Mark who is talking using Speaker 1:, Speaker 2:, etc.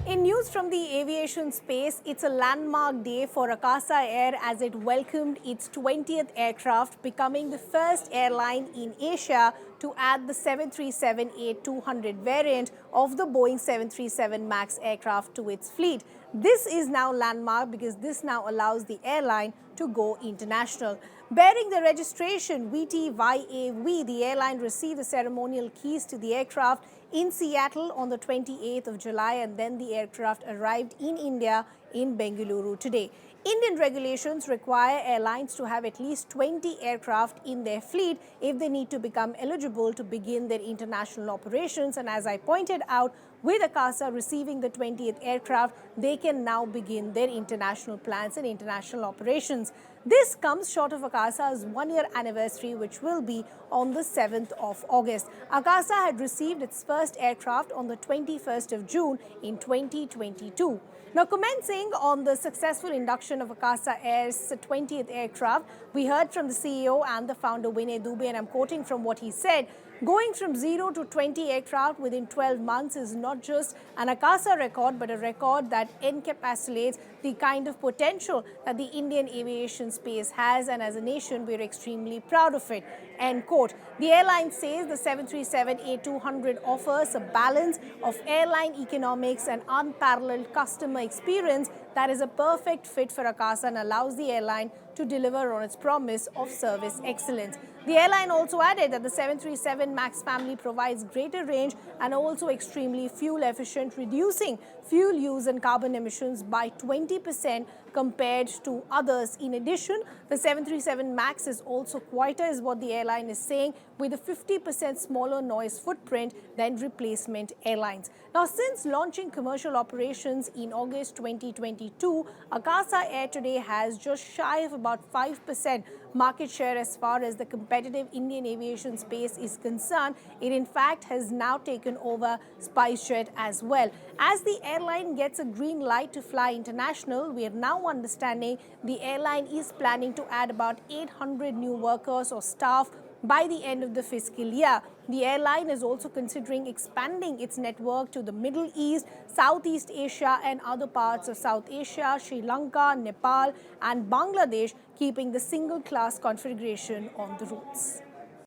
Speaker 1: In news from the aviation space, it's a landmark day for Akasa Air as it welcomed its 20th aircraft, becoming the first airline in Asia to add the 737-800 variant of the Boeing 737 MAX aircraft to its fleet. This is now landmark because this now allows the airline to go international. Bearing the registration VTYAV, the airline received the ceremonial keys to the aircraft in Seattle on the 28th of July, and then the aircraft arrived in India in Bengaluru today. Indian regulations require airlines to have at least 20 aircraft in their fleet if they need to become eligible to begin their international operations. And as I pointed out, with Akasa receiving the 20th aircraft, they can now begin their international plans and international operations. This comes short of Akasa's one-year anniversary, which will be on the 7th of August. Akasa had received its first aircraft on the 21st of June in 2022. Now, commencing on the successful induction of Akasa Air's 20th aircraft, we heard from the CEO and the founder, Vinay Dubey, and I'm quoting from what he said. Going from 0 to 20 aircraft within 12 months is not just an Akasa record, but a record that encapsulates the kind of potential that the Indian aviation space has, and as a nation, we're extremely proud of it. End quote. The airline says the 737-800 offers a balance of airline economics and unparalleled customer experience that is a perfect fit for Akasa and allows the airline to deliver on its promise of service excellence. The airline also added that the 737 MAX family provides greater range and also extremely fuel efficient, reducing fuel use and carbon emissions by 20% compared to others. In addition, the 737 MAX is also quieter, is what the airline is saying, with a 50% smaller noise footprint than replacement airlines. Now, since launching commercial operations in August 2022, Akasa Air today has just shy of about 5% market share as far as the competitive Indian aviation space is concerned. It in fact has now taken over SpiceJet as well. As the airline gets a green light to fly international, we are now understanding the airline is planning to add about 800 new workers or staff by the end of the fiscal year. The airline is also considering expanding its network to the Middle East, Southeast Asia and other parts of South Asia, Sri Lanka, Nepal and Bangladesh, keeping the single-class configuration on the routes.